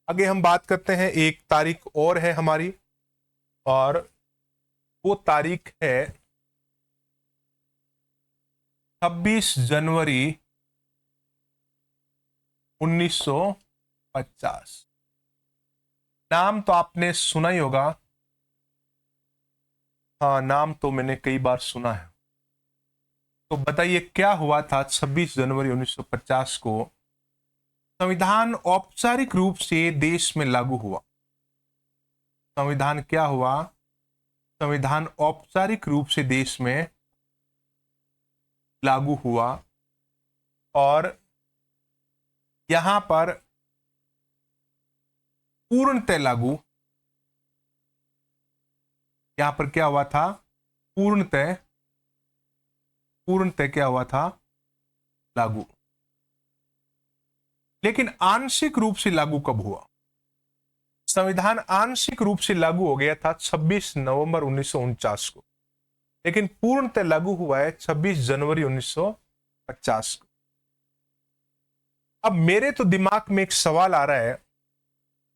आगे हम बात करते हैं, एक तारीख और है हमारी, और वो तारीख है 26 जनवरी 1950। नाम तो आपने सुना ही होगा। हाँ, नाम तो मैंने कई बार सुना है। तो बताइए क्या हुआ था 26 जनवरी 1950 को? संविधान औपचारिक रूप से देश में लागू हुआ। संविधान क्या हुआ? संविधान औपचारिक रूप से देश में लागू हुआ, और यहां पर पूर्णतः लागू, यहां पर क्या हुआ था? पूर्णतः, पूर्णतः क्या हुआ था? लागू। लेकिन आंशिक रूप से लागू कब हुआ? संविधान आंशिक रूप से लागू हो गया था 26 नवंबर 1949 को, लेकिन पूर्णतः लागू हुआ है 26 जनवरी 1950 को। अब मेरे तो दिमाग में एक सवाल आ रहा है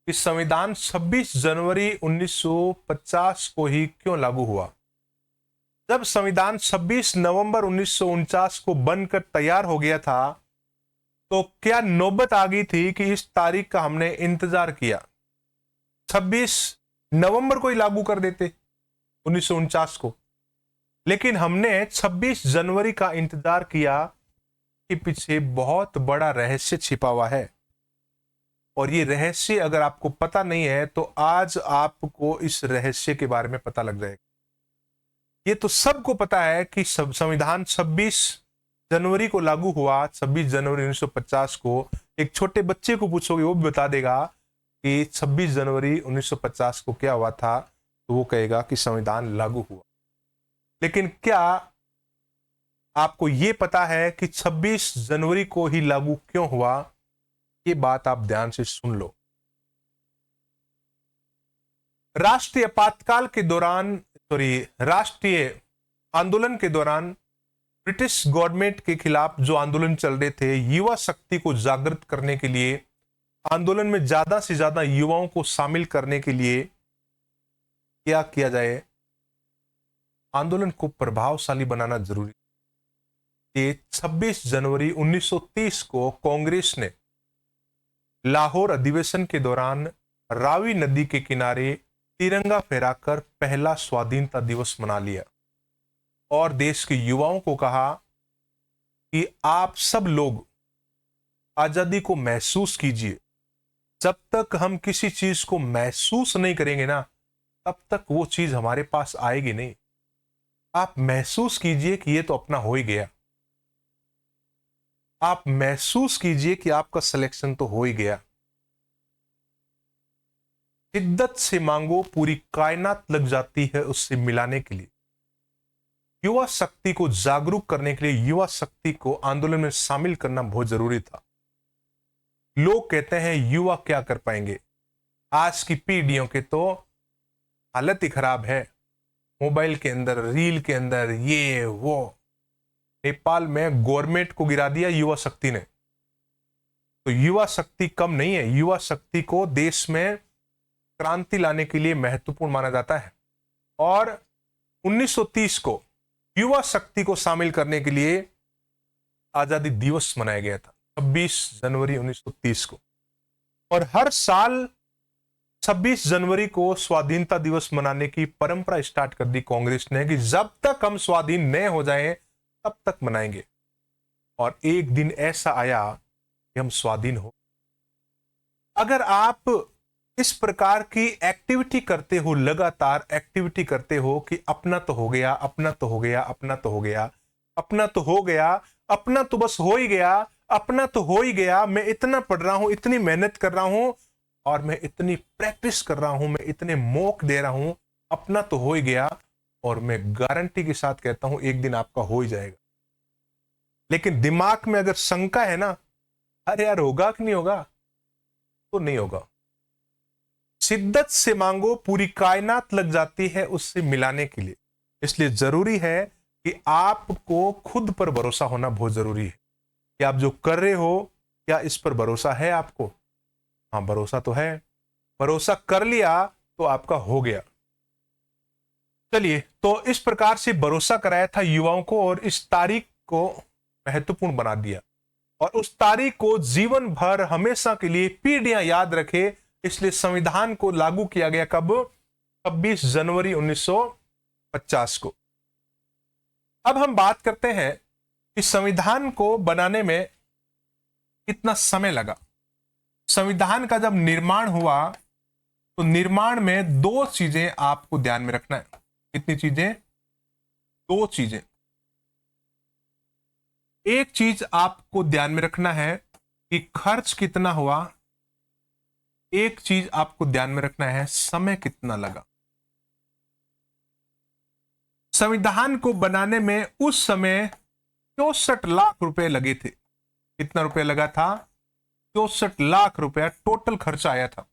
कि संविधान 26 जनवरी 1950 को ही क्यों लागू हुआ? जब संविधान 26 नवंबर 1949 को बनकर तैयार हो गया था, तो क्या नौबत आ गई थी कि इस तारीख का हमने इंतजार किया? 26 नवंबर को ही लागू कर देते 1949 को, लेकिन हमने 26 जनवरी का इंतजार किया कि पीछे बहुत बड़ा रहस्य छिपा हुआ है। और ये रहस्य अगर आपको पता नहीं है तो आज आपको इस रहस्य के बारे में पता लग जाएगा। ये तो सबको पता है कि संविधान 26 जनवरी को लागू हुआ, 26 जनवरी 1950 को। एक छोटे बच्चे को पूछोगे वो भी बता देगा कि 26 जनवरी 1950 को क्या हुआ था, तो वो कहेगा कि संविधान लागू हुआ। लेकिन क्या आपको ये पता है कि 26 जनवरी को ही लागू क्यों हुआ? ये बात आप ध्यान से सुन लो। राष्ट्रीय आपातकाल के दौरान, राष्ट्रीय आंदोलन के दौरान ब्रिटिश गवर्नमेंट के खिलाफ जो आंदोलन चल रहे थे, युवा शक्ति को जागृत करने के लिए, आंदोलन में ज्यादा से ज्यादा युवाओं को शामिल करने के लिए क्या किया जाए? आंदोलन को प्रभावशाली बनाना जरूरी। 26 जनवरी 1930 को कांग्रेस ने लाहौर अधिवेशन के दौरान रावी नदी के किनारे तिरंगा फहराकर पहला स्वाधीनता दिवस मना लिया और देश के युवाओं को कहा कि आप सब लोग आजादी को महसूस कीजिए। जब तक हम किसी चीज को महसूस नहीं करेंगे ना, तब तक वो चीज हमारे पास आएगी नहीं। आप महसूस कीजिए कि ये तो अपना हो ही गया। आप महसूस कीजिए कि आपका सिलेक्शन तो हो ही गया। शिद्दत से मांगो, पूरी कायनात लग जाती है उससे मिलाने के लिए। युवा शक्ति को जागरूक करने के लिए युवा शक्ति को आंदोलन में शामिल करना बहुत जरूरी था। लोग कहते हैं युवा क्या कर पाएंगे? आज की पीढ़ियों के तो हालत ही खराब है, मोबाइल के अंदर, रील के अंदर, ये वो। नेपाल में गवर्नमेंट को गिरा दिया युवा शक्ति ने। तो युवा शक्ति कम नहीं है, युवा शक्ति को देश में क्रांति लाने के लिए महत्वपूर्ण माना जाता है। और 1930 को युवा शक्ति को शामिल करने के लिए आजादी दिवस मनाया गया था, 26 जनवरी 1930 को। और हर साल 26 जनवरी को स्वाधीनता दिवस मनाने की परंपरा स्टार्ट कर दी कांग्रेस ने कि जब तक हम स्वाधीन न हो जाएं तब तक मनाएंगे। और एक दिन ऐसा आया कि हम स्वाधीन हो। अगर आप इस प्रकार की एक्टिविटी करते हो, लगातार एक्टिविटी करते हो कि अपना तो हो गया, अपना तो हो गया, अपना तो हो गया, अपना तो हो गया, अपना तो बस हो ही गया, अपना तो हो ही गया, मैं इतना पढ़ रहा हूं, इतनी मेहनत कर रहा हूं, और मैं इतनी प्रैक्टिस कर रहा हूं, मैं इतने मौक दे रहा हूं, अपना तो हो ही गया, और मैं गारंटी के साथ कहता हूं एक दिन आपका हो ही जाएगा। लेकिन दिमाग में अगर शंका है ना, अरे यार होगा कि नहीं होगा, तो नहीं होगा। शिद्दत से मांगो, पूरी कायनात लग जाती है उससे मिलाने के लिए। इसलिए जरूरी है कि आपको खुद पर भरोसा होना बहुत जरूरी है कि आप जो कर रहे हो क्या इस पर भरोसा है आपको। हाँ, भरोसा तो है, भरोसा कर लिया तो आपका हो गया। चलिए, तो इस प्रकार से भरोसा कराया था युवाओं को और इस तारीख को महत्वपूर्ण बना दिया, और उस तारीख को जीवन भर हमेशा के लिए पीढ़ियां याद रखे, इसलिए संविधान को लागू किया गया कब? 26 जनवरी 1950 को। अब हम बात करते हैं कि संविधान को बनाने में कितना समय लगा। संविधान का जब निर्माण हुआ तो निर्माण में दो चीजें आपको ध्यान में रखना है। कितनी चीजें? दो चीजें। एक चीज आपको ध्यान में रखना है कि खर्च कितना हुआ, एक चीज आपको ध्यान में रखना है समय कितना लगा। संविधान को बनाने में उस समय 64 लाख रुपए लगे थे। कितना रुपए लगा था? 64 लाख रुपया टोटल खर्चा आया था।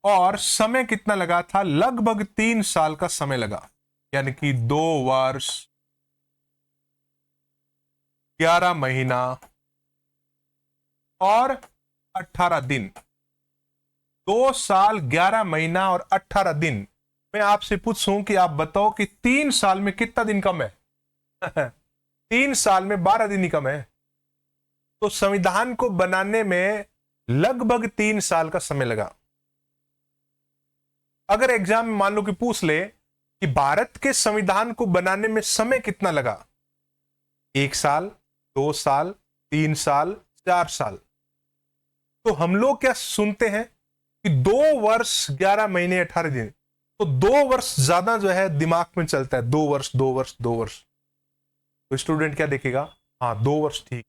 और समय कितना लगा था? लगभग 3 साल का समय लगा, यानी कि 2 वर्ष 11 महीना और 18 दिन। 2 साल 11 महीना और 18 दिन। मैं आपसे पूछूं कि आप बताओ कि 3 साल में कितना दिन कम है? 3 साल में 12 दिन ही कम है। तो संविधान को बनाने में लगभग 3 साल का समय लगा। अगर एग्जाम में मान लो कि पूछ ले कि भारत के संविधान को बनाने में समय कितना लगा, 1 साल, 2 साल, 3 साल, 4 साल, तो हम लोग क्या सुनते हैं कि 2 वर्ष 11 महीने 18 दिन। तो 2 वर्ष ज्यादा जो है दिमाग में चलता है, 2 वर्ष 2 वर्ष 2 वर्ष। तो स्टूडेंट क्या देखेगा? हाँ, 2 वर्ष ठीक,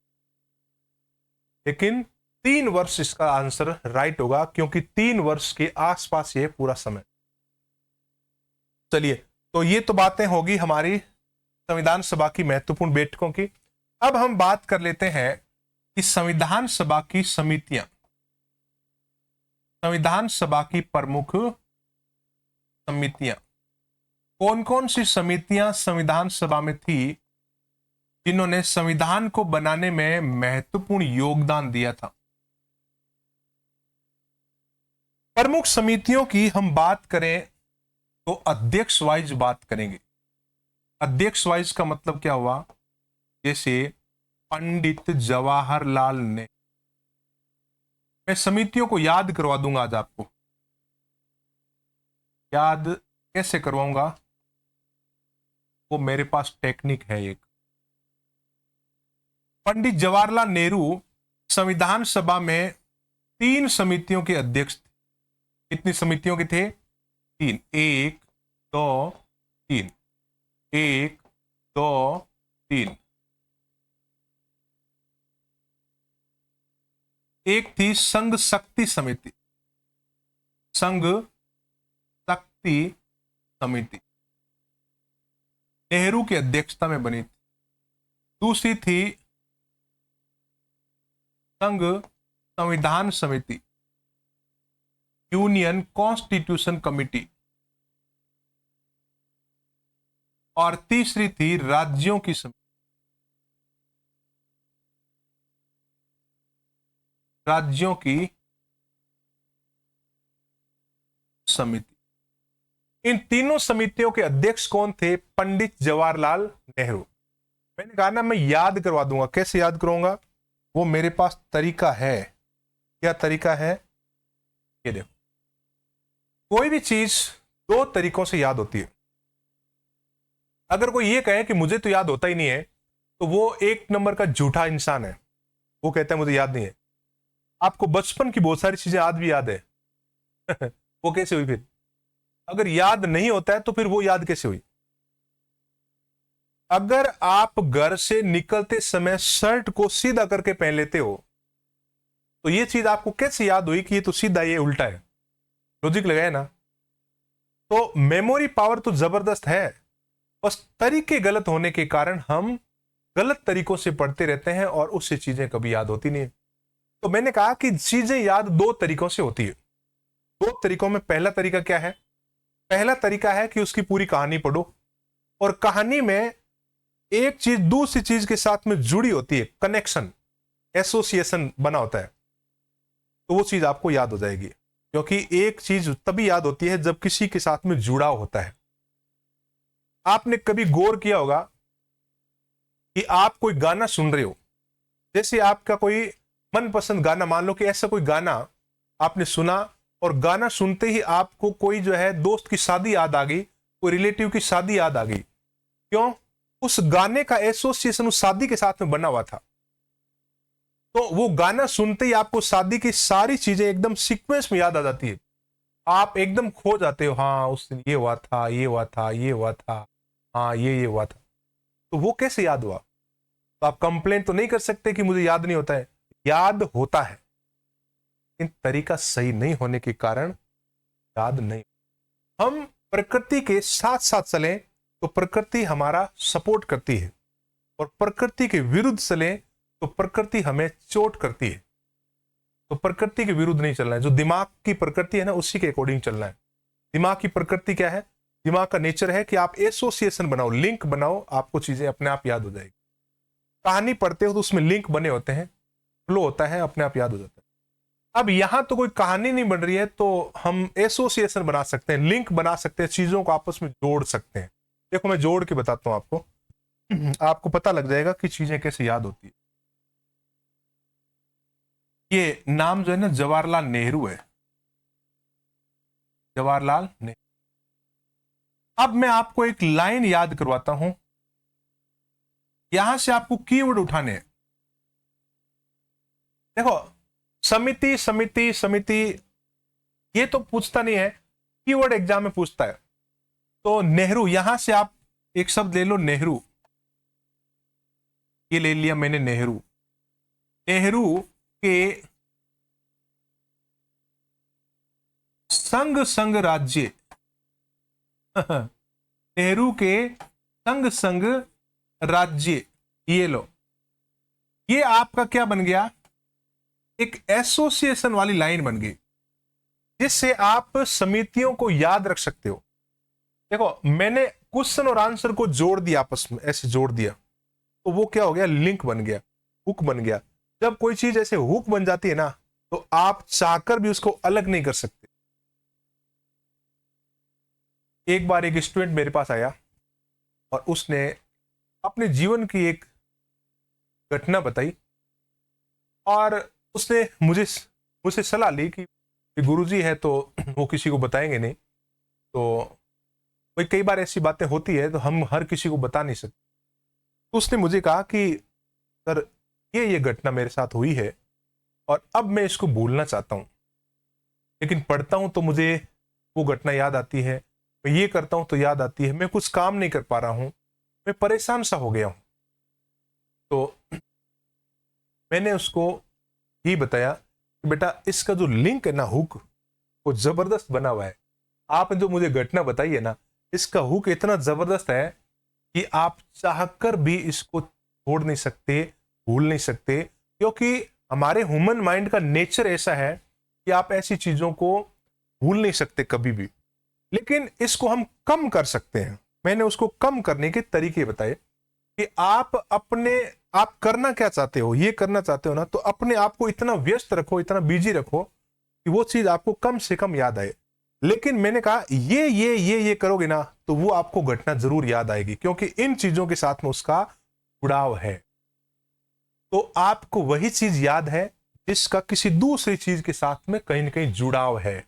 लेकिन 3 वर्ष इसका आंसर राइट होगा, क्योंकि 3 वर्ष के आसपास ये पूरा समय। चलिए, तो ये तो बातें होगी हमारी संविधान सभा की महत्वपूर्ण बैठकों की। अब हम बात कर लेते हैं कि संविधान सभा की समितियां, संविधान सभा की प्रमुख समितियां, कौन कौन सी समितियां संविधान सभा में थी जिन्होंने संविधान को बनाने में महत्वपूर्ण योगदान दिया था। प्रमुख समितियों की हम बात करें तो अध्यक्ष वाइज बात करेंगे। अध्यक्ष वाइज का मतलब क्या हुआ? जैसे पंडित जवाहरलाल नेहरू। मैं समितियों को याद करवा दूंगा आज आपको। याद कैसे करवाऊंगा? वो मेरे पास टेक्निक है एक। पंडित जवाहरलाल नेहरू संविधान सभा में 3 समितियों के अध्यक्ष थे। कितनी समितियों के थे? 3। 1 2 3। 1 2 3। एक थी संघ शक्ति समिति। संघ शक्ति समिति नेहरू की अध्यक्षता में बनी थी। दूसरी थी संघ संविधान समिति, यूनियन कॉन्स्टिट्यूशन कमिटी। और तीसरी थी राज्यों की समिति, राज्यों की समिति। इन तीनों समितियों के अध्यक्ष कौन थे? पंडित जवाहरलाल नेहरू। मैंने कहा ना, मैं याद करवा दूंगा। कैसे याद करूंगा? वो मेरे पास तरीका है। क्या तरीका है? ये देखो, कोई भी चीज 2 तरीकों से याद होती है। अगर कोई ये कहे कि मुझे तो याद होता ही नहीं है, तो वो 1 नंबर का झूठा इंसान है। वो कहता है मुझे याद नहीं है। आपको बचपन की बहुत सारी चीजें आज भी याद है। वो कैसे हुई फिर? अगर याद नहीं होता है तो फिर वो याद कैसे हुई? अगर आप घर से निकलते समय शर्ट को सीधा करके पहन लेते हो, तो ये चीज आपको कैसे याद हुई कि ये तो सीधा, ये उल्टा है? लॉजिक लगाए ना। तो मेमोरी पावर तो जबरदस्त है, बस तरीके गलत होने के कारण हम गलत तरीकों से पढ़ते रहते हैं और उससे चीजें कभी याद होती नहीं। तो मैंने कहा कि चीजें याद 2 तरीकों से होती है। 2 तरीकों में पहला तरीका क्या है? पहला तरीका है कि उसकी पूरी कहानी पढ़ो, और कहानी में एक चीज दूसरी चीज के साथ में जुड़ी होती है, कनेक्शन, एसोसिएशन बना होता है। तो वो चीज आपको याद हो जाएगी, क्योंकि एक चीज तभी याद होती है जब किसी के साथ में जुड़ाव होता है। आपने कभी गौर किया होगा कि आप कोई गाना सुन रहे हो, जैसे आपका कोई मनपसंद गाना, मान लो कि ऐसा कोई गाना आपने सुना और गाना सुनते ही आपको कोई जो है दोस्त की शादी याद आ गई, कोई रिलेटिव की शादी याद आ गई। क्यों? उस गाने का एसोसिएशन उस शादी के साथ में बना हुआ था। तो वो गाना सुनते ही आपको शादी की सारी चीजें एकदम सीक्वेंस में याद आ जाती है, आप एकदम खो जाते हो। हाँ, उस दिन ये हुआ था, ये हुआ था, ये हुआ था, हाँ ये हुआ था। तो वो कैसे याद हुआ? तो आप कंप्लेंट तो नहीं कर सकते कि मुझे याद नहीं होता है, याद होता है, इन तरीका सही नहीं होने के कारण याद नहीं। हम प्रकृति के साथ साथ चलें तो प्रकृति हमारा सपोर्ट करती है, और प्रकृति के विरुद्ध चलें तो प्रकृति हमें चोट करती है। तो प्रकृति के विरुद्ध नहीं चलना है, जो दिमाग की प्रकृति है ना उसी के अकॉर्डिंग चलना है। दिमाग की प्रकृति क्या है? दिमाग का नेचर है कि आप एसोसिएशन बनाओ, लिंक बनाओ, आपको चीजें अपने आप याद हो जाएगी। कहानी पढ़ते हो तो उसमें लिंक बने होते हैं, फ्लो होता है, अपने आप याद हो जाता है। अब यहां तो कोई कहानी नहीं बन रही है, तो हम एसोसिएशन बना सकते हैं, लिंक बना सकते हैं, चीजों को आपस में जोड़ सकते हैं। देखो मैं जोड़ के बताता हूं आपको, आपको पता लग जाएगा कि चीजें कैसे याद होती है। ये नाम जो है ना जवाहरलाल नेहरू है, जवाहरलाल नेहरू। अब मैं आपको एक लाइन याद करवाता हूं, यहां से आपको कीवर्ड उठाने हैं। देखो, समिति समिति समिति ये तो पूछता नहीं है, कीवर्ड एग्जाम में पूछता है। तो नेहरू, यहां से आप एक शब्द ले लो, नेहरू, ये ले लिया मैंने, नेहरू। नेहरू के संग संग राज्य नेहरू के संग संग राज्य, ये लो, ये आपका क्या बन गया? एक एसोसिएशन वाली लाइन बन गई, जिससे आप समितियों को याद रख सकते हो। देखो, मैंने क्वेश्चन और आंसर को जोड़ दिया, आपस में ऐसे जोड़ दिया, तो वो क्या हो गया? लिंक बन गया, हुक बन गया। जब कोई चीज ऐसे हुक बन जाती है ना, तो आप चाहकर भी उसको अलग नहीं कर सकते। एक बार एक स्टूडेंट मेरे पास आया और उसने अपने जीवन की एक घटना बताई, और उसने मुझसे सलाह ली कि गुरुजी है तो वो किसी को बताएंगे नहीं, तो भाई कई बार ऐसी बातें होती है तो हम हर किसी को बता नहीं सकते। तो उसने मुझे कहा कि सर, ये घटना मेरे साथ हुई है और अब मैं इसको भूलना चाहता हूँ, लेकिन पढ़ता हूँ तो मुझे वो घटना याद आती है, मैं ये करता हूँ तो याद आती है, मैं कुछ काम नहीं कर पा रहा हूँ, मैं परेशान सा हो गया हूँ। तो मैंने उसको ये बताया कि बेटा, इसका जो लिंक है ना, हुक, वो जबरदस्त बना हुआ है। आपने जो मुझे घटना बताई है ना, इसका हुक इतना जबरदस्त है कि आप चाहकर भी इसको छोड़ नहीं सकते, भूल नहीं सकते, क्योंकि हमारे ह्यूमन माइंड का नेचर ऐसा है कि आप ऐसी चीजों को भूल नहीं सकते कभी भी। लेकिन इसको हम कम कर सकते हैं। मैंने उसको कम करने के तरीके बताए कि आप करना क्या चाहते हो, ये करना चाहते हो ना, तो अपने आप को इतना व्यस्त रखो, इतना बिजी रखो कि वो चीज आपको कम से कम याद आए। लेकिन मैंने कहा ये करोगे ना, तो वो आपको घटना जरूर याद आएगी, क्योंकि इन चीजों के साथ में उसका जुड़ाव है। तो आपको वही चीज याद है जिसका किसी दूसरी चीज के साथ में कहीं ना कहीं जुड़ाव है।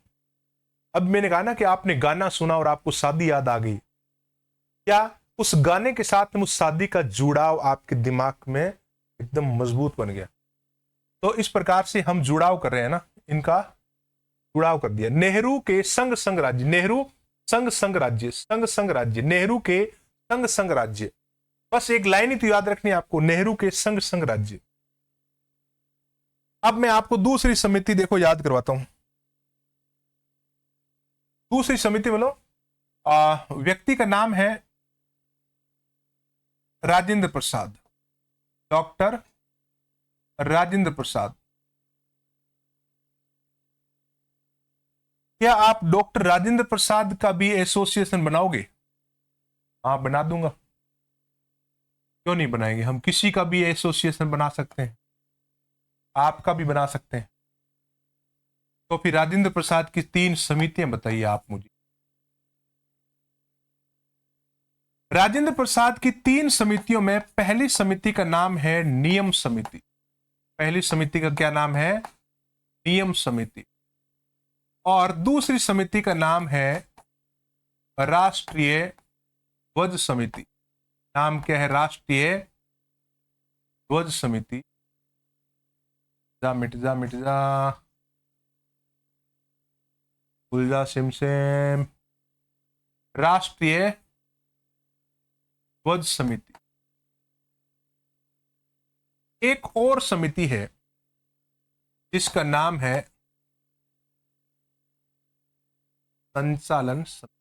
अब मैंने कहा ना कि आपने गाना सुना और आपको शादी याद आ गई, क्या उस गाने के साथ में उस शादी का जुड़ाव आपके दिमाग में एकदम मजबूत बन गया? तो इस प्रकार से हम जुड़ाव कर रहे हैं ना, इनका जुड़ाव कर दिया। नेहरू के संग संग राज्य, नेहरू संग संग राज्य, संग संग राज्य, नेहरू के संग संग राज्य। बस एक लाइन ही तो याद रखनी है आपको, नेहरू के संग संग राज्य। अब मैं आपको दूसरी समिति देखो याद करवाता हूं। दूसरी समिति बोलो, व्यक्ति का नाम है राजेंद्र प्रसाद, डॉक्टर राजेंद्र प्रसाद। क्या आप डॉक्टर राजेंद्र प्रसाद का भी एसोसिएशन बनाओगे? हाँ, बना दूंगा, क्यों नहीं बनाएंगे। हम किसी का भी एसोसिएशन बना सकते हैं, आपका भी बना सकते हैं। तो फिर राजेंद्र प्रसाद की 3 समितियां बताइए आप मुझे। राजेंद्र प्रसाद की 3 समितियों में पहली समिति का नाम है नियम समिति। पहली समिति का क्या नाम है? नियम समिति। और दूसरी समिति का नाम है राष्ट्रीय ध्वज समिति। नाम क्या है? राष्ट्रीय ध्वज समिति। मिट जा उलझा सिमसेम। राष्ट्रीय ध्वज समिति। एक और समिति है जिसका नाम है संचालन समिति।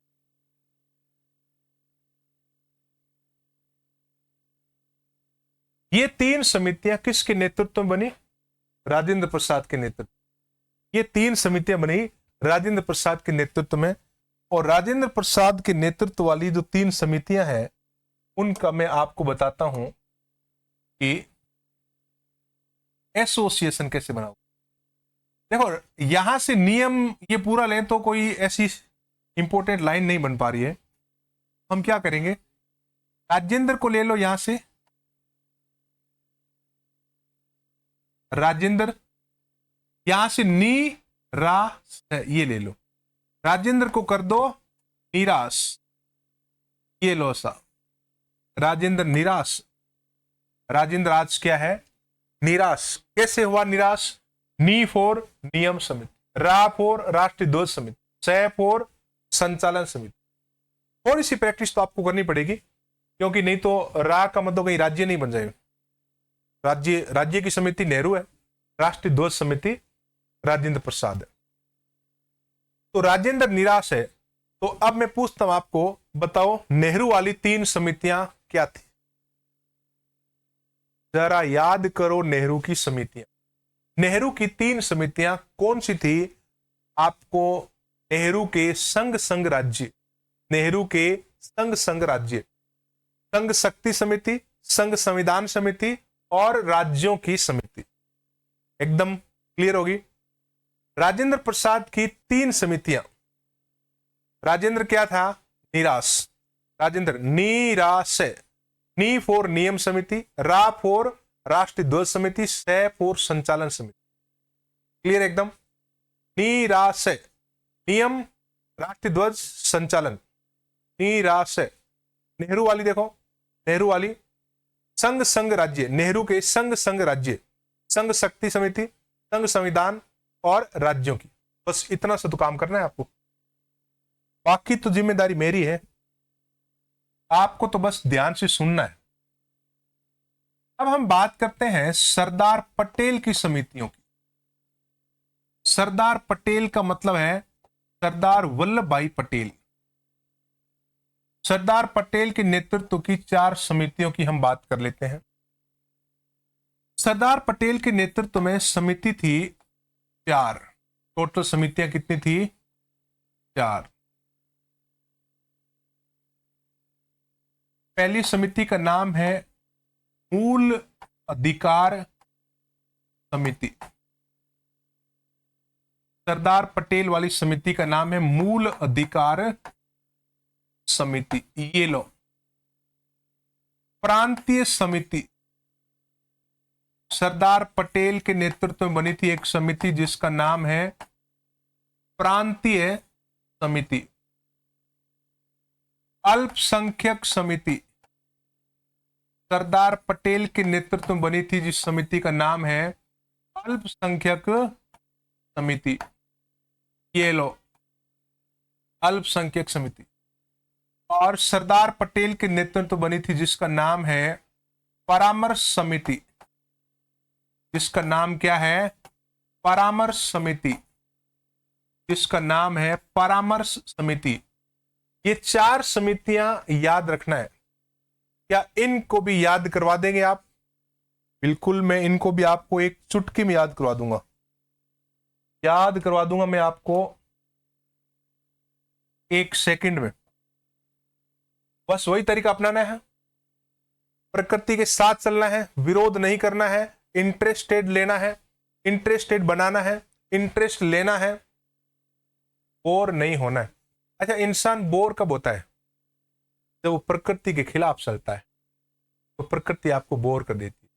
ये 3 समितियां किसके नेतृत्व में बनी? राजेंद्र प्रसाद के नेतृत्व। ये 3 समितियां बनी राजेंद्र प्रसाद के नेतृत्व में। और राजेंद्र प्रसाद के नेतृत्व वाली जो 3 समितियां हैं उनका मैं आपको बताता हूं कि एसोसिएशन कैसे बनाओ। देखो यहां से नियम ये पूरा लें तो कोई ऐसी इंपॉर्टेंट लाइन नहीं बन पा रही है। हम क्या करेंगे, राजेंद्र को ले लो यहां से, राजेंद्र, यहां से नी रा ये ले लो, राजेंद्र को कर दो निराश, ये लो सा, राजेंद्र निराश। राजेंद्र आज क्या है? निराश। कैसे हुआ निराश? नी फॉर नियम समिति, रा फॉर राष्ट्रीय ध्वज समिति, स फॉर संचालन समिति। थोड़ी सी प्रैक्टिस तो आपको करनी पड़ेगी क्योंकि नहीं तो रा का मतलब कहीं राज्य नहीं बन जाएगा। राज्य की समिति नेहरू है, राष्ट्रीय ध्वज समिति राजेंद्र प्रसाद है। तो राजेंद्र निराश है। तो अब मैं पूछता हूं आपको, बताओ नेहरू वाली 3 समितियां क्या थी? जरा याद करो नेहरू की समितियां। नेहरू की 3 समितियां कौन सी थी? आपको नेहरू के संघ राज्य, नेहरू के संघ राज्य, संघ शक्ति समिति, संघ संविधान समिति और राज्यों की समिति। एकदम क्लियर होगी। राजेंद्र प्रसाद की 3 समितियां। राजेंद्र क्या था? निराश। राजेंद्र निराश है। नी फॉर नियम समिति, रा फॉर राष्ट्रीय ध्वज समिति, स फॉर संचालन समिति। क्लियर एकदम? निराश है। नियम, राष्ट्रीय ध्वज, संचालन। निराश है। नेहरू वाली देखो, नेहरू वाली संघ राज्य, नेहरू के संघ राज्य, संघ शक्ति समिति, संघ संविधान और राज्यों की। बस इतना सा तो काम करना है आपको, बाकी तो जिम्मेदारी मेरी है। आपको तो बस ध्यान से सुनना है। अब हम बात करते हैं सरदार पटेल की समितियों की। सरदार पटेल का मतलब है सरदार वल्लभ भाई पटेल। सरदार पटेल के नेतृत्व की 4 समितियों की हम बात कर लेते हैं। सरदार पटेल के नेतृत्व में समिति थी 4। टोटल समितियां कितनी थी? 4। पहली समिति का नाम है मूल अधिकार समिति। सरदार पटेल वाली समिति का नाम है मूल अधिकार समिति। ये लो। प्रांतीय समिति, सरदार पटेल के नेतृत्व में बनी थी एक समिति जिसका नाम है प्रांतीय समिति। अल्पसंख्यक समिति, सरदार पटेल के नेतृत्व में बनी थी जिस समिति का नाम है अल्पसंख्यक समिति। ये लो, अल्पसंख्यक समिति। और सरदार पटेल के नेतृत्व बनी थी जिसका नाम है परामर्श समिति। जिसका नाम क्या है? परामर्श समिति। जिसका नाम है परामर्श समिति। ये 4 समितियां याद रखना है। क्या इनको भी याद करवा देंगे आप? बिल्कुल, मैं इनको भी आपको एक चुटकी में याद करवा दूंगा। याद करवा दूंगा मैं आपको 1 सेकंड में। बस वही तरीका अपनाना है, प्रकृति के साथ चलना है, विरोध नहीं करना है, इंटरेस्टेड लेना है, इंटरेस्टेड बनाना है, इंटरेस्ट लेना है, बोर नहीं होना है। अच्छा, इंसान बोर कब होता है? जब वो प्रकृति के खिलाफ चलता है, तो प्रकृति आपको बोर कर देती है।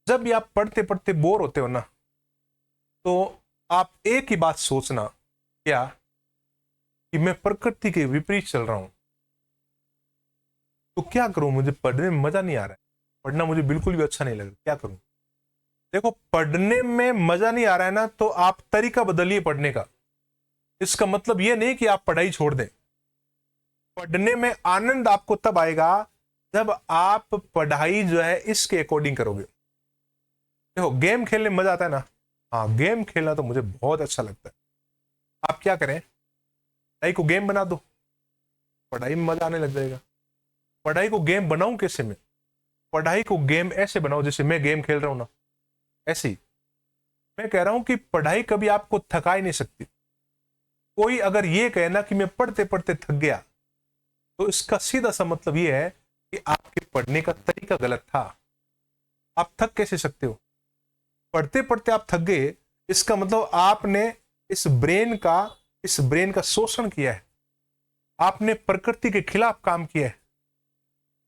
जब भी आप पढ़ते पढ़ते बोर होते हो ना, तो आप एक ही बात सोचना, क्या कि मैं प्रकृति के विपरीत चल रहा हूं, तो क्या करूं? मुझे पढ़ने में मजा नहीं आ रहा है, पढ़ना मुझे बिल्कुल भी अच्छा नहीं लग रहा, क्या करूं? देखो, पढ़ने में मजा नहीं आ रहा है ना, तो आप तरीका बदलिए पढ़ने का। इसका मतलब यह नहीं कि आप पढ़ाई छोड़ दें। पढ़ने में आनंद आपको तब आएगा जब आप पढ़ाई जो है इसके अकॉर्डिंग करोगे। देखो, गेम खेलने में मजा आता है ना, हाँ, गेम खेलना तो मुझे बहुत अच्छा लगता है। आप क्या करें, पढ़ाई को गेम बना दो, पढ़ाई में मजा आने लग जाएगा। पढ़ाई को गेम बनाऊं कैसे मैं? पढ़ाई को गेम ऐसे बनाओ जैसे मैं गेम खेल रहा हूं ना, ऐसे ही। मैं कह रहा हूं कि पढ़ाई कभी आपको थका ही नहीं सकती। कोई अगर ये कहे ना कि मैं पढ़ते पढ़ते थक गया, तो इसका सीधा सा मतलब ये है कि आपके पढ़ने का तरीका गलत था। आप थक कैसे सकते हो? पढ़ते पढ़ते आप थक गए, इसका मतलब आपने इस ब्रेन का शोषण किया है, आपने प्रकृति के खिलाफ काम किया है,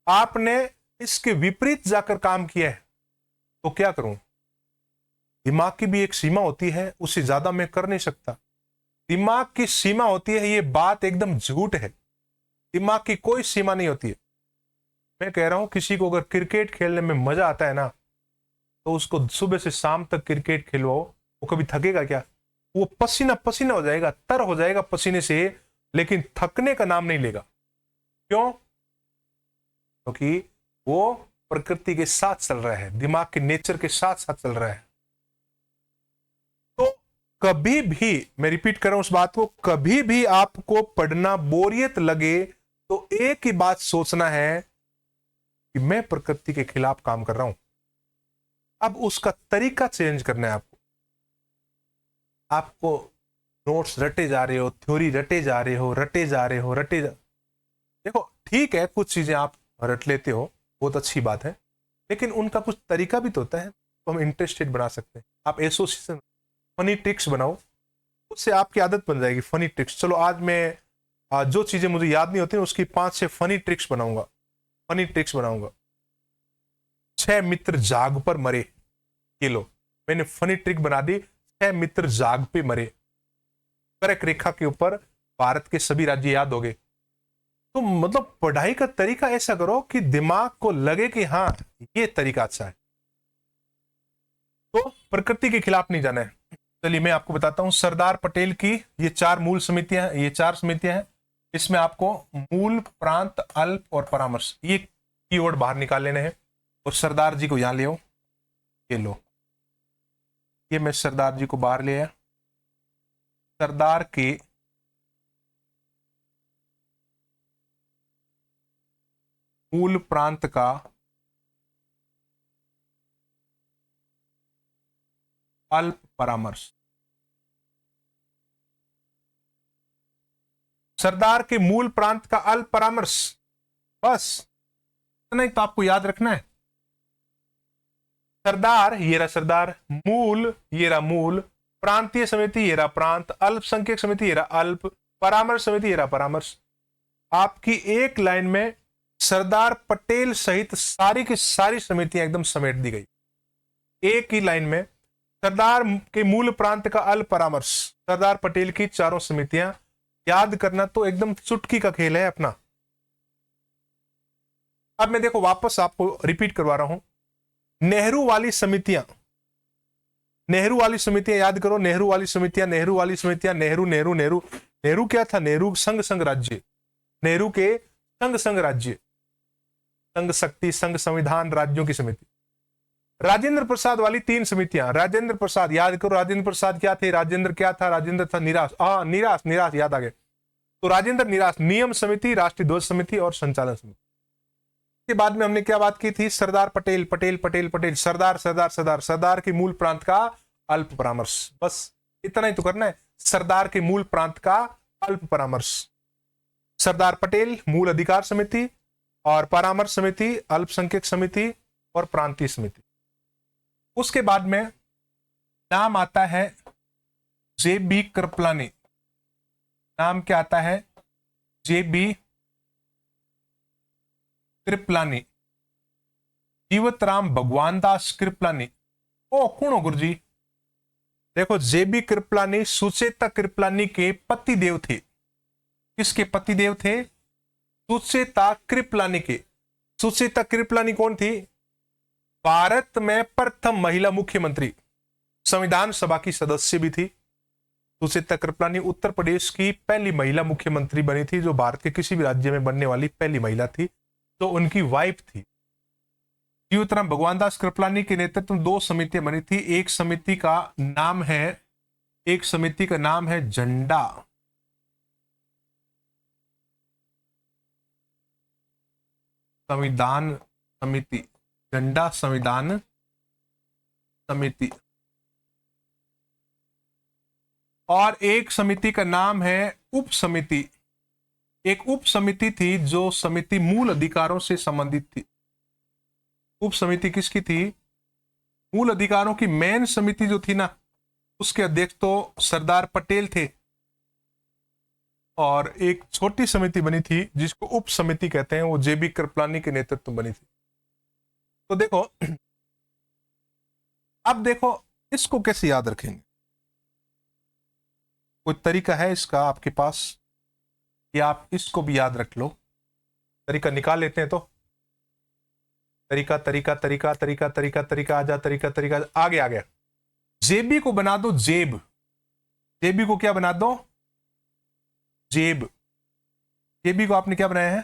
आपने इसके विपरीत जाकर काम किया है। तो क्या करूं? दिमाग की भी एक सीमा होती है, उससे ज्यादा मैं कर नहीं सकता। दिमाग की सीमा होती है, ये बात एकदम झूठ है। दिमाग की कोई सीमा नहीं होती है। मैं कह रहा हूं, किसी को अगर क्रिकेट खेलने में मजा आता है ना, तो उसको सुबह से शाम तक क्रिकेट खिलवाओ, वो कभी थकेगा क्या? वो पसीना पसीना हो जाएगा, तर हो जाएगा पसीने से, लेकिन थकने का नाम नहीं लेगा। क्यों? क्योंकि वो प्रकृति के साथ चल रहा है, दिमाग के नेचर के साथ साथ चल रहा है। तो कभी भी, मैं रिपीट कर रहा हूं उस बात को, कभी भी आपको पढ़ना बोरियत लगे, तो एक ही बात सोचना है कि मैं प्रकृति के खिलाफ काम कर रहा हूं। अब उसका तरीका चेंज करना है आपको। आपको नोट्स रटे जा रहे हो, थ्योरी रटे जा रहे हो, देखो, ठीक है, कुछ चीजें आप रट लेते हो, बहुत अच्छी बात है, लेकिन उनका कुछ तरीका भी तो होता है, तो हम इंटरेस्टेड बना सकते हैं। आप एसोसिएशन, फनी ट्रिक्स बनाओ, उससे आपकी आदत बन जाएगी। फनी ट्रिक्स, चलो आज मैं जो चीजें मुझे याद नहीं होती उसकी 5-6 फनी ट्रिक्स बनाऊंगा। 6 मित्र जाग पर मरे, ये लो, मैंने फनी ट्रिक बना दी। 6 मित्र जाग पे मरे, कर्क रेखा के ऊपर भारत के सभी राज्य याद हो गए। तो मतलब पढ़ाई का तरीका ऐसा करो कि दिमाग को लगे कि हाँ, ये तरीका अच्छा है। तो प्रकृति के खिलाफ नहीं जाना है। चलिए मैं आपको बताता हूं, सरदार पटेल की ये 4 मूल समितियां, ये 4 समितियां हैं। इसमें आपको मूल, प्रांत, अल्प और परामर्श, ये कीवर्ड बाहर निकाल लेने हैं। और सरदार जी को यहां ले आओ, ये लो, ये मैं सरदार जी को बाहर ले आया। सरदार के मूल प्रांत का अल्प परामर्श, सरदार के मूल प्रांत का अल्प परामर्श, बस इतना ही तो आपको याद रखना है। सरदार, ये रहा सरदार, मूल, ये रहा मूल, प्रांतीय समिति, ये रहा प्रांत, अल्पसंख्यक समिति, ये रहा अल्प, परामर्श समिति, ये रहा परामर्श। आपकी एक लाइन में सरदार पटेल सहित सारी की सारी समितियां एकदम समेट दी गई, एक ही लाइन में। सरदार के मूल प्रांत का अल्प परामर्श, सरदार पटेल की 4 समितियां, याद करना तो एकदम चुटकी का खेल है अपना। अब मैं देखो वापस आपको रिपीट करवा रहा हूं, नेहरू वाली समितियां याद करो, नेहरू वाली समितियां, नेहरू नेहरू नेहरू नेहरू क्या था? नेहरू संघ राज्य, नेहरू के संघ राज्य, संघ शक्ति, संघ संविधान, राज्यों की समिति। राजेंद्र प्रसाद वाली 3 समितियां, राजेंद्र प्रसाद याद करो, राजेंद्र प्रसाद क्या थे? राजेंद्र क्या था? राजेंद्र था निराश, निराश याद आ गए। तो राजेंद्र निराश, नियम समिति, राष्ट्रीय ध्वज समिति और संचालन समिति। के बाद में हमने क्या बात की थी? सरदार पटेल, सरदार के मूल प्रांत का अल्प परामर्श, बस इतना ही तो करना है। सरदार के मूल प्रांत का अल्प परामर्श, सरदार पटेल मूल अधिकार समिति और परामर्श समिति, अल्पसंख्यक समिति और प्रांतीय समिति। उसके बाद में नाम आता है जेबी कृपलानी, नाम क्या आता है? जेबी कृपलानी, जीवतराम भगवान दास कृपलानी। ओ कौन हो गुरुजी? देखो, जेबी कृपलानी सुचेता कृपलानी के पति देव थे। किसके पति देव थे? सुचेता कृपलानी के। सुचेता कृपलानी कौन थी? भारत में प्रथम महिला मुख्यमंत्री, संविधान सभा की सदस्य भी थी। सुचेता कृपलानी उत्तर प्रदेश की पहली महिला मुख्यमंत्री बनी थी, जो भारत के किसी भी राज्य में बनने वाली पहली महिला थी, तो उनकी वाइफ थी। जीवतराम भगवान दास कृपलानी के नेतृत्व में 2 समितियां बनी थी। एक समिति का नाम है झंडा संविधान समिति, झंडा संविधान समिति, और एक समिति का नाम है उप समिति। एक उप समिति थी जो समिति मूल अधिकारों से संबंधित थी। उप समिति किसकी थी? मूल अधिकारों की मेन समिति जो थी ना, उसके अध्यक्ष तो सरदार पटेल थे, और एक छोटी समिति बनी थी जिसको उप समिति कहते हैं, वो जेबी कृपलानी के नेतृत्व में बनी थी। तो देखो, अब देखो इसको कैसे याद रखेंगे? कोई तरीका है इसका आपके पास, या आप इसको भी याद रख लो? तरीका निकाल लेते हैं। तो तरीका तरीका तरीका तरीका तरीका तरीका आ गया। जेबी को बना दो जेब। जेबी को क्या बना दो? जेब। जेबी को आपने क्या बनाया है?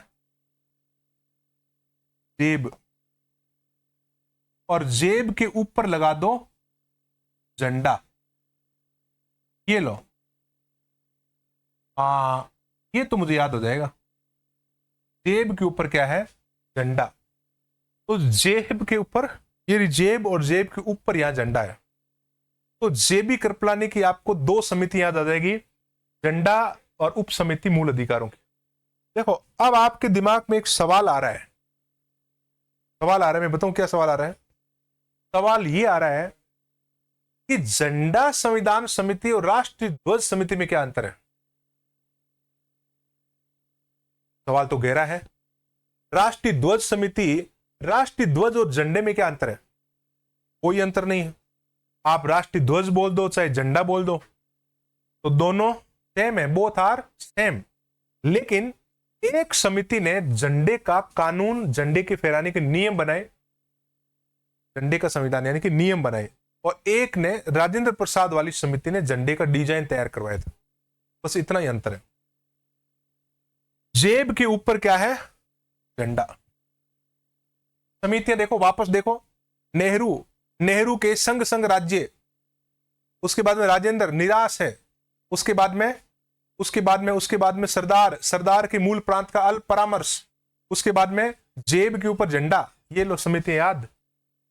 जेब। और जेब के ऊपर लगा दो झंडा। ये लो, ये तो मुझे याद हो जाएगा। जेब के ऊपर क्या है? झंडा। तो जेब के ऊपर, ये जेब और जेब के ऊपर यहां झंडा है। तो जेबी कृपलानी की आपको 2 समिति याद आ जाएगी, झंडा और उप समिति मूल अधिकारों की। देखो, अब आपके दिमाग में एक सवाल आ रहा है। मैं बताऊं क्या सवाल आ रहा है? सवाल ये आ रहा है कि झंडा संविधान समिति और राष्ट्रीय ध्वज समिति में क्या अंतर है? सवाल तो गहरा है। राष्ट्रीय ध्वज समिति, राष्ट्रीय ध्वज और झंडे में क्या अंतर है? कोई अंतर नहीं है। आप राष्ट्रीय ध्वज बोल दो चाहे झंडा बोल दो, तो दोनों सेम है, बोथ आर सेम। लेकिन एक समिति ने झंडे का कानून, झंडे के फहराने के नियम बनाए, झंडे का संविधान यानी कि नियम बनाए, और एक ने, राजेंद्र प्रसाद वाली समिति ने, झंडे का डिजाइन तैयार करवाया था। बस इतना ही अंतर है। जेब के ऊपर क्या है? झंडा। समितियां देखो, वापस देखो, नेहरू के संग राज्य, उसके बाद में राजेंद्र निराश है, उसके बाद में सरदार के मूल प्रांत का अल्प परामर्श, उसके बाद में जेब के ऊपर झंडा। ये लो समितियां याद,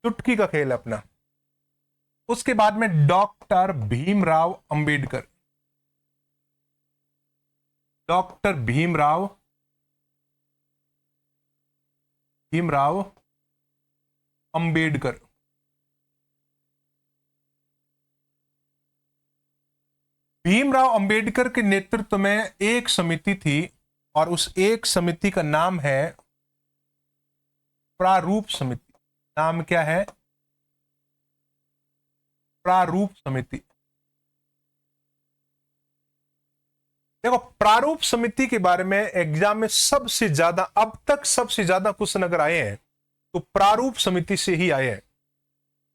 चुटकी का खेल अपना। उसके बाद में डॉक्टर भीमराव अंबेडकर, डॉक्टर भीमराव अंबेडकर। भीमराव अंबेडकर के नेतृत्व में एक समिति थी, और उस एक समिति का नाम है प्रारूप समिति। नाम क्या है? प्रारूप समिति। देखो, प्रारूप समिति के बारे में एग्जाम में सबसे ज्यादा, अब तक सबसे ज्यादा क्वेश्चन अगर आए हैं तो प्रारूप समिति से ही आए हैं।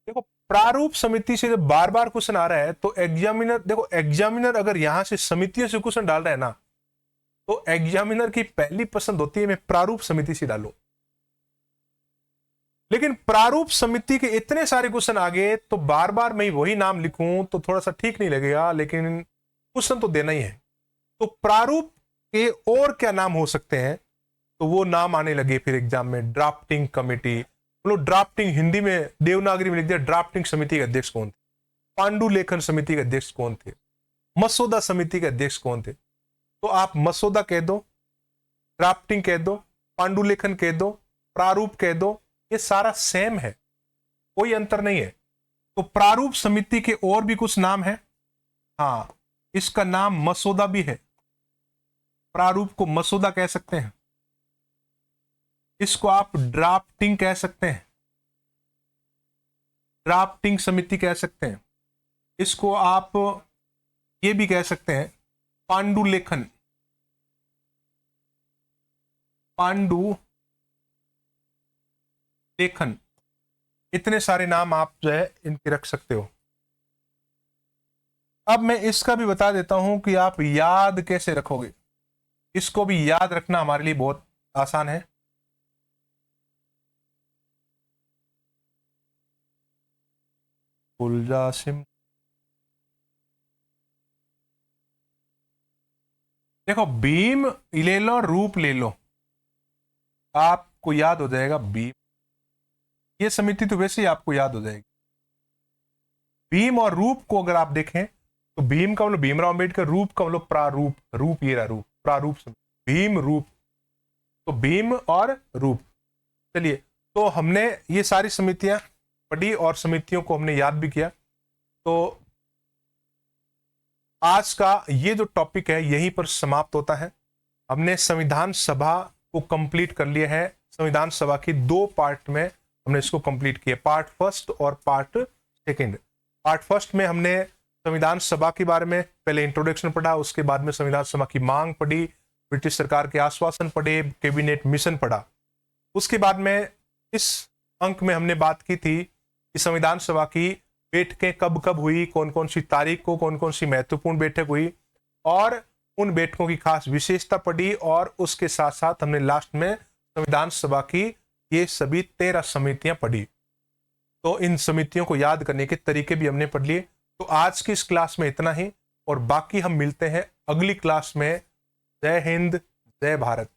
देखो, प्रारूप समिति से जब बार बार क्वेश्चन आ रहा है तो एग्जामिनर, देखो एग्जामिनर अगर यहां से समितियों से क्वेश्चन डाल रहा है ना, तो एग्जामिनर की पहली पसंद होती है मैं प्रारूप समिति से डालूं। लेकिन प्रारूप समिति के इतने सारे क्वेश्चन आ गए तो बार बार मैं वही नाम लिखूं तो थोड़ा सा ठीक नहीं लगेगा, लेकिन क्वेश्चन तो देना ही है। तो प्रारूप के और क्या नाम हो सकते हैं? तो वो नाम आने लगे फिर एग्जाम में। ड्राफ्टिंग कमेटी, बोलो ड्राफ्टिंग, हिंदी में देवनागरी में लिख दिया। ड्राफ्टिंग समिति के अध्यक्ष कौन थे? पांडुलेखन समिति के अध्यक्ष कौन थे? मसौदा समिति के अध्यक्ष कौन थे? तो आप मसौदा कह दो, ड्राफ्टिंग कह दो, पांडुलेखन कह दो, प्रारूप कह दो, ये सारा सेम है, कोई अंतर नहीं है। तो प्रारूप समिति के और भी कुछ नाम है। हाँ, इसका नाम मसौदा भी है, प्रारूप को मसौदा कह सकते हैं, इसको आप ड्राफ्टिंग कह सकते हैं, ड्राफ्टिंग समिति कह सकते हैं, इसको आप ये भी कह सकते हैं पांडुलेखन, पांडु लेखन। इतने सारे नाम आप जो है इनके रख सकते हो। अब मैं इसका भी बता देता हूं कि आप याद कैसे रखोगे। इसको भी याद रखना हमारे लिए बहुत आसान है। जासिम, देखो भीम ले लो, रूप ले लो, आपको याद हो जाएगा भीम। ये समिति तो वैसे ही आपको याद हो जाएगी। भीम और रूप को अगर आप देखें तो भीम का मतलब भीमराव अम्बेडकर, रूप का मतलब प्रारूप, रूप ये रहा रूप, प्रारूप भीम रूप, तो भीम और रूप। चलिए, तो हमने ये सारी समितियां पढ़ी और समितियों को हमने याद भी किया। तो आज का ये जो टॉपिक है यहीं पर समाप्त होता है। हमने संविधान सभा को कंप्लीट कर लिया है। संविधान सभा की 2 पार्ट में हमने इसको कंप्लीट किया, पार्ट फर्स्ट और पार्ट सेकंड। पार्ट फर्स्ट में हमने संविधान सभा के बारे में पहले इंट्रोडक्शन पढ़ा, उसके बाद में संविधान सभा की मांग पढ़ी, ब्रिटिश सरकार के आश्वासन पढ़े, कैबिनेट मिशन पढ़ा। उसके बाद में इस अंक में हमने बात की थी कि संविधान सभा की बैठकें कब कब हुई, कौन कौन सी तारीख को कौन कौन सी महत्वपूर्ण बैठक हुई, और उन बैठकों की खास विशेषता पढ़ी। और उसके साथ साथ हमने लास्ट में संविधान सभा की ये सभी 13 समितियां पढ़ी। तो इन समितियों को याद करने के तरीके भी हमने पढ़ लिए। तो आज की इस क्लास में इतना ही, और बाकी हम मिलते हैं अगली क्लास में। जय हिंद, जय भारत।